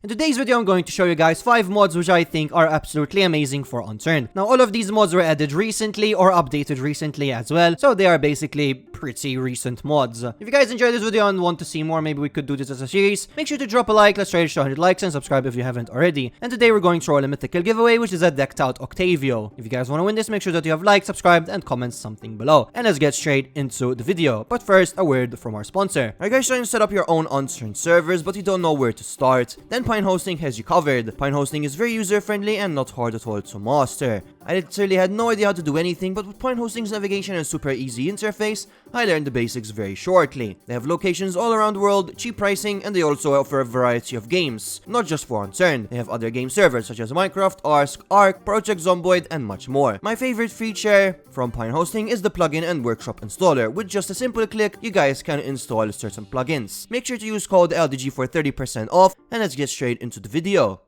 In today's video, I'm going to show you guys 5 mods which I think are absolutely amazing for Unturned. Now, all of these mods were added recently or updated recently as well, so they are basically pretty recent mods. If you guys enjoyed this video and want to see more, maybe we could do this as a series, make sure to drop a like. Let's try to reach 100 likes and subscribe if you haven't already. And today we're going to roll a mythical giveaway, which is a decked out Octavio. If you guys want to win this, make sure that you have liked, subscribed, and comment something below. And let's get straight into the video. But first, a word from our sponsor. Are you guys trying to set up your own Unturned servers, but you don't know where to start? Then Pine Hosting has you covered. Pine Hosting is very user-friendly and not hard at all to master. I literally had no idea how to do anything, but with Pine Hosting's navigation and super easy interface, I learned the basics very shortly. They have locations all around the world, cheap pricing, and they also offer a variety of games, not just for Unturned. They have other game servers such as Minecraft, Ark, Project Zomboid, and much more. My favorite feature from Pine Hosting is the plugin and workshop installer. With just a simple click, you guys can install certain plugins. Make sure to use code LDG for 30% off, and let's get straight into the video.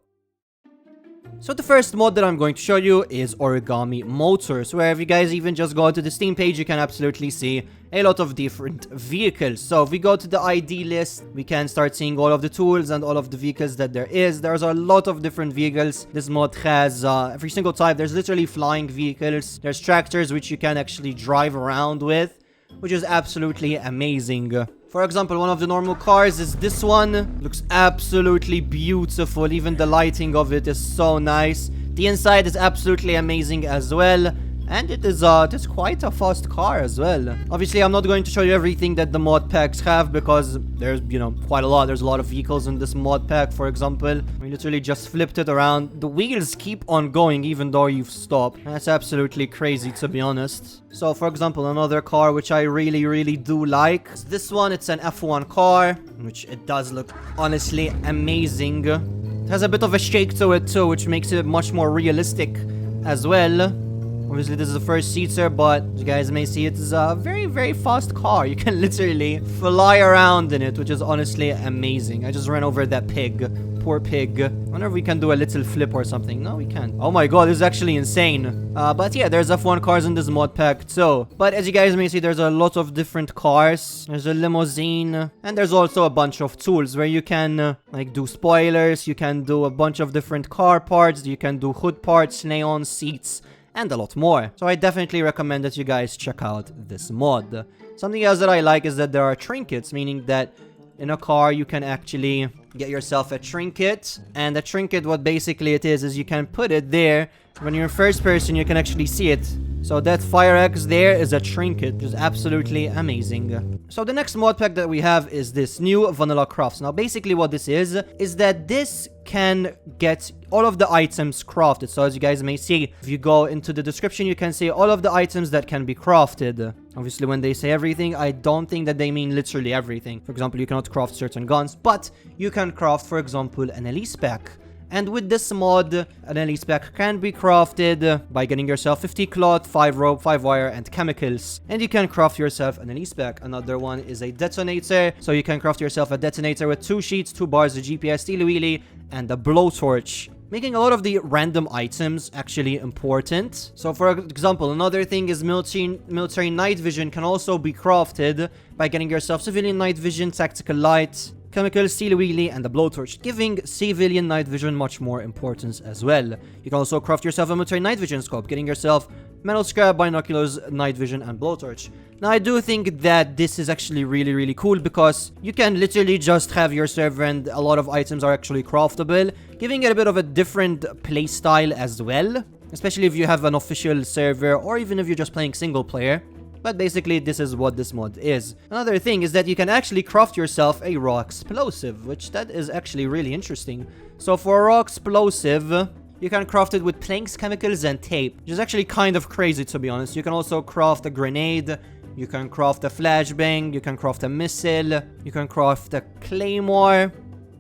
So the first mod that I'm going to show you is Origami Motors, where if you guys even just go to the Steam page, you can absolutely see a lot of different vehicles. So if we go to the ID list, we can start seeing all of the tools and all of the vehicles that there is. There's a lot of different vehicles. This mod has every single type. There's literally flying vehicles. There's tractors which you can actually drive around with, which is absolutely amazing. For example, one of the normal cars is this one. Looks absolutely beautiful. Even the lighting of it is so nice. The inside is absolutely amazing as well. And it is quite a fast car as well. Obviously, I'm not going to show you everything that the mod packs have because there's, quite a lot. There's a lot of vehicles in this mod pack, for example. We literally just flipped it around. The wheels keep on going even though you've stopped. That's absolutely crazy, to be honest. So, for example, another car which I really do like is this one. It's an F1 car, which it does look honestly amazing. It has a bit of a shake to it too, which makes it much more realistic as well. Obviously, this is the first seater, but you guys may see it is a very fast car. You can literally fly around in it, which is honestly amazing. I just ran over that pig. Poor pig. I wonder if we can do a little flip or something. No, we can't. Oh my god, this is actually insane. But yeah, there's F1 cars in this mod pack too. But as you guys may see, there's a lot of different cars. There's a limousine. And there's also a bunch of tools where you can do spoilers. You can do a bunch of different car parts. You can do hood parts, neon seats, and a lot more. So I definitely recommend that you guys check out this mod. Something else that I like is that there are trinkets, meaning that in a car you can actually get yourself a trinket. And a trinket, what basically it is you can put it there. When you're in first person, you can actually see it. So that fire axe there is a trinket, which is absolutely amazing. So the next mod pack that we have is this new Vanilla Crafts. Now basically what this is that this can get all of the items crafted. So as you guys may see, if you go into the description, you can see all of the items that can be crafted. Obviously, when they say everything, I don't think that they mean literally everything. For example, you cannot craft certain guns, but you can craft, for example, an Elise pack. And with this mod, an Elise pack can be crafted by getting yourself 50 cloth, 5 rope, 5 wire, and chemicals. And you can craft yourself an Elise pack. Another one is a detonator. So you can craft yourself a detonator with 2 sheets, 2 bars, a GPS, steely wheelie, and a blowtorch, making a lot of the random items important. So for example, another thing is military night vision can also be crafted by getting yourself civilian night vision, tactical light, chemical, steel wheelie, and a blowtorch, giving civilian night vision much more importance as well. You can also craft yourself a military night vision scope, getting yourself metal scrap, binoculars, night vision, and blowtorch. Now, I do think that this is actually really cool because you can literally just have your server and a lot of items are actually craftable, giving it a bit of a different playstyle as well, especially if you have an official server or even if you're just playing single player. But basically, this is what this mod is. Another thing is that you can actually craft yourself a raw explosive, which that is actually really interesting. So for a raw explosive, you can craft it with planks, chemicals, and tape, which is actually kind of crazy, to be honest. You can also craft a grenade, you can craft a flashbang, you can craft a missile, you can craft a claymore.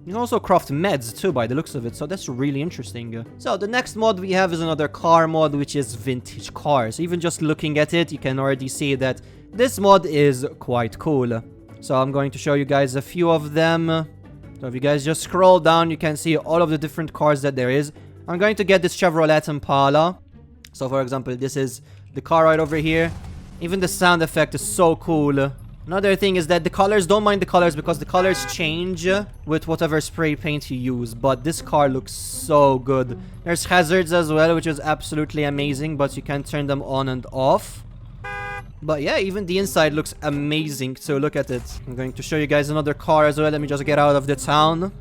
You can also craft meds too, by the looks of it, so that's really interesting. So the next mod we have is another car mod, which is vintage cars. Even just looking at it, you can already see that this mod is quite cool. So I'm going to show you guys a few of them. So if you guys just scroll down, you can see all of the different cars that there is. I'm going to get this Chevrolet Impala. So for example, this is the car right over here. Even the sound effect is so cool. Another thing is that the colors, don't mind the colors because the colors change with whatever spray paint you use. But this car looks so good. There's hazards as well, which is absolutely amazing, but you can turn them on and off. But yeah, even the inside looks amazing, so look at it. I'm going to show you guys another car as well. Let me just get out of the town.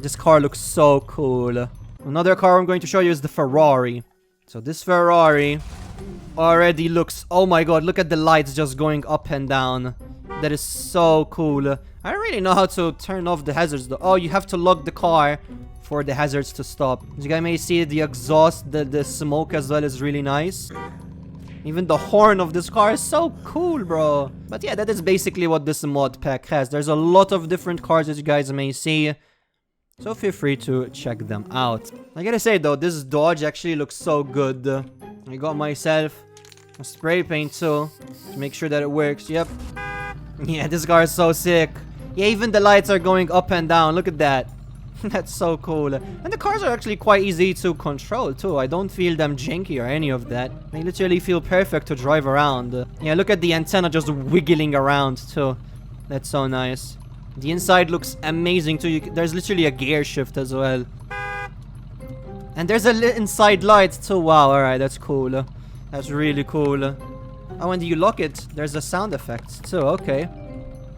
This car looks so cool. Another car I'm going to show you is the Ferrari. So this Ferrari already looks... Oh my god, look at the lights just going up and down. That is so cool. I don't really know how to turn off the hazards though. Oh, you have to lock the car for the hazards to stop. As you guys may see, the exhaust, the smoke as well is really nice. Even the horn of this car is so cool, bro. But yeah, that is basically what this mod pack has. There's a lot of different cars as you guys may see. So feel free to check them out. I gotta say though, this Dodge actually looks so good. I got myself a spray paint too, to make sure that it works. Yep. Yeah, this car is so sick. Yeah, even the lights are going up and down. Look at that. That's so cool. And the cars are actually quite easy to control too. I don't feel them janky or any of that. They literally feel perfect to drive around. Yeah, look at the antenna just wiggling around too. That's so nice. The inside looks amazing too. There's literally a gear shift as well. And there's a inside light too. Wow, alright, that's cool. That's really cool. Oh, when you lock it, there's a sound effect too. Okay.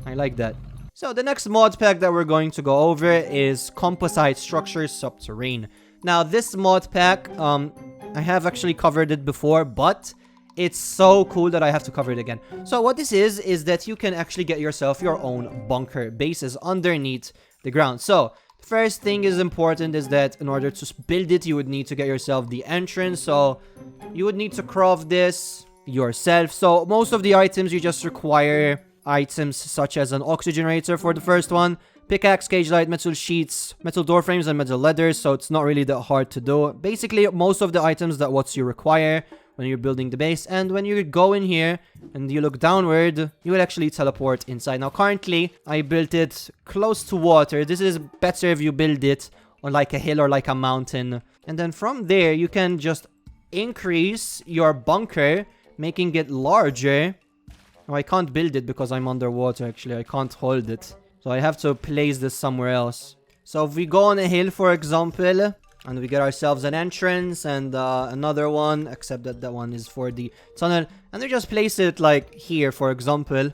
I like that. So the next mod pack that we're going to go over is Composite Structures Subterrane. Now this mod pack, I have actually covered it before, but it's so cool that I have to cover it again. So what this is that you can actually get yourself your own bunker bases underneath the ground. So the first thing is important is that in order to build it, you would need to get yourself the entrance. So you would need to craft this yourself. So most of the items you just require items such as an oxygenator for the first one, pickaxe, cage light, metal sheets, metal door frames, and metal ladders. So it's not really that hard to do. Basically, most of the items that what you require when you're building the base. And when you go in here and you look downward, you will actually teleport inside. Now currently, I built it close to water. This is better if you build it on like a hill or like a mountain. And then from there, you can just increase your bunker, making it larger. Oh, I can't build it because I'm underwater, actually. I can't hold it. So I have to place this somewhere else. So if we go on a hill, for example, and we get ourselves an entrance and another one, except that that one is for the tunnel. And we just place it like here, for example.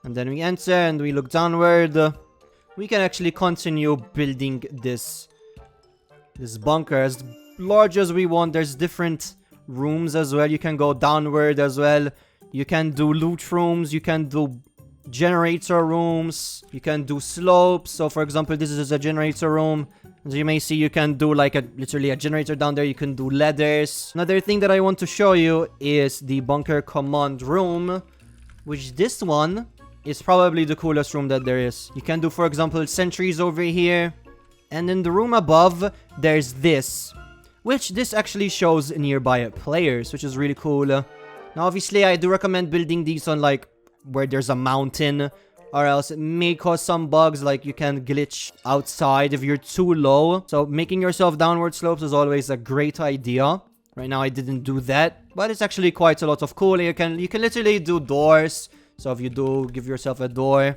And then we enter and we look downward. We can actually continue building this bunker as large as we want. There's different rooms as well. You can go downward as well. You can do loot rooms, you can do generator rooms, you can do slopes. So for example, this is a generator room. As you may see, you can do like literally a generator down there. You can do ladders. Another thing that I want to show you is the bunker command room, which this one is probably the coolest room that there is. You can do, for example, sentries over here. And in the room above, there's this, which this actually shows nearby players, which is really cool. Now, obviously, I do recommend building these on, like, where there's a mountain, or else it may cause some bugs, like you can glitch outside if you're too low. So, making yourself downward slopes is always a great idea. Right now, I didn't do that, but it's actually quite a lot of cool. You can literally do doors. So, if you do give yourself a door,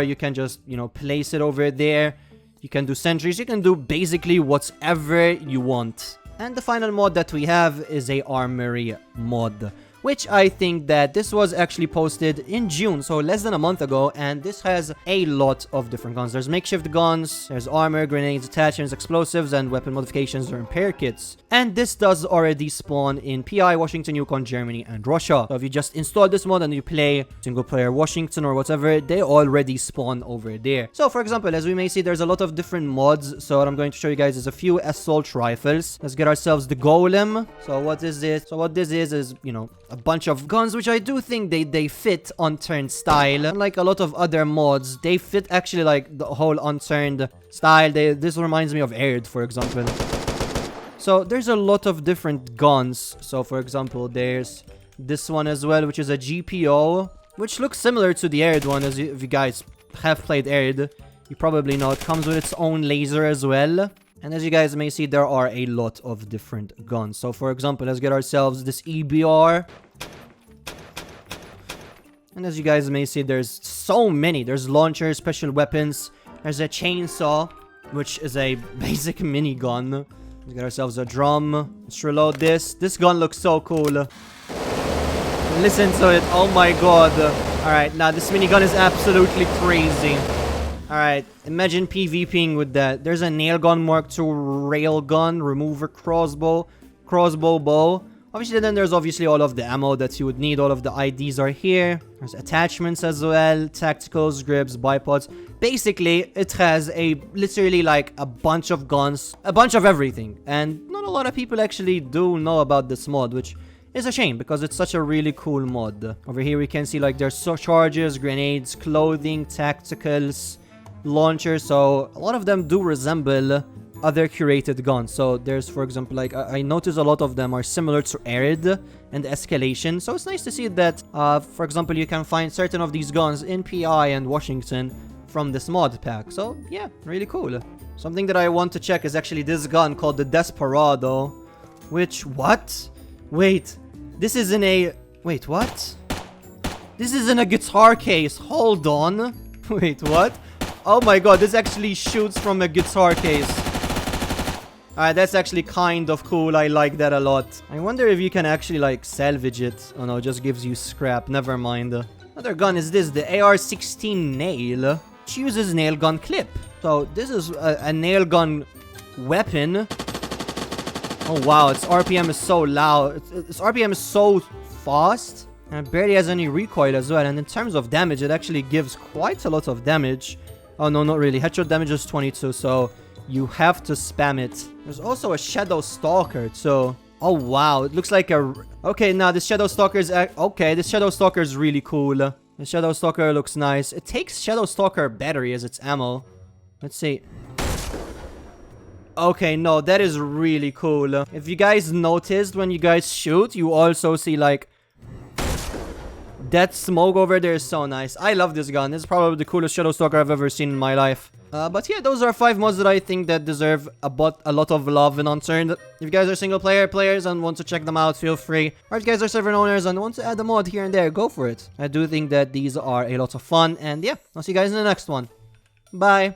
you can just, you know, place it over there. You can do sentries. You can do basically whatever you want. And the final mod that we have is a Armory mod, which I think that this was actually posted in June, so less than a month ago, and this has a lot of different guns. There's makeshift guns, there's armor, grenades, attachments, explosives, and weapon modifications or repair kits. And this does already spawn in PI, Washington, Yukon, Germany, and Russia. So if you just install this mod and you play single player Washington or whatever, they already spawn over there. So for example, as we may see, there's a lot of different mods. So what I'm going to show you guys is a few assault rifles. Let's get ourselves the golem. So what is this? So what this is, you know, a bunch of guns, which I do think they fit Unturned style. Unlike a lot of other mods, they fit actually like the whole Unturned style. This reminds me of Aired, for example. So there's a lot of different guns. So for example, there's this one as well, which is a GPO, which looks similar to the Aired one. If you guys have played Aired, you probably know it comes with its own laser as well. And as you guys may see, there are a lot of different guns. So for example, let's get ourselves this EBR. And as you guys may see, there's so many. There's launchers, special weapons. There's a chainsaw, which is a basic minigun. Let's get ourselves a drum. Let's reload this. This gun looks so cool. Listen to it. Oh my god. Alright, now this minigun is absolutely crazy. Alright, imagine PvPing with that. There's a nail gun Mark II railgun, remover crossbow, crossbow bow. Obviously, then there's obviously all of the ammo that you would need. All of the IDs are here. There's attachments as well, tacticals, grips, bipods. Basically, it has literally like a bunch of guns, a bunch of everything. And not a lot of people actually do know about this mod, which is a shame because it's such a really cool mod. Over here, we can see like there's charges, grenades, clothing, tacticals, launchers. So a lot of them do resemble other curated guns. So there's, for example, like I notice a lot of them are similar to Arid and Escalation. So it's nice to see that, for example, you can find certain of these guns in PI and Washington from this mod pack. So yeah, really cool. Something that I want to check is actually this gun called the Desperado, which, what? Wait, this is in a, wait, what? This is in a guitar case. Hold on. Wait, what? Oh my god, this actually shoots from a guitar case. Alright, that's actually kind of cool. I like that a lot. I wonder if you can actually, like, salvage it. Oh no, it just gives you scrap. Never mind. Another gun is this, the AR-16 nail. Which uses nail gun clip. So, this is a nail gun weapon. Oh wow, its RPM is so loud. Its RPM is so fast. And it barely has any recoil as well. And in terms of damage, it actually gives quite a lot of damage. Oh no, not really. Headshot damage is 22, so you have to spam it. There's also a Shadow Stalker, so... Oh wow, it looks like a... Okay, now this Shadow Stalker is... Okay, this Shadow Stalker is really cool. The Shadow Stalker looks nice. It takes Shadow Stalker battery as its ammo. Let's see. Okay, no, that is really cool. If you guys noticed, when you guys shoot, you also see, like... That smoke over there is so nice. I love this gun. This is probably the coolest Shadow Stalker I've ever seen in my life. But yeah, those are 5 mods that I think that deserve a lot of love and Unturned. If you guys are single player players and want to check them out, feel free. Or if you guys are server owners and want to add a mod here and there, go for it. I do think that these are a lot of fun. And yeah, I'll see you guys in the next one. Bye.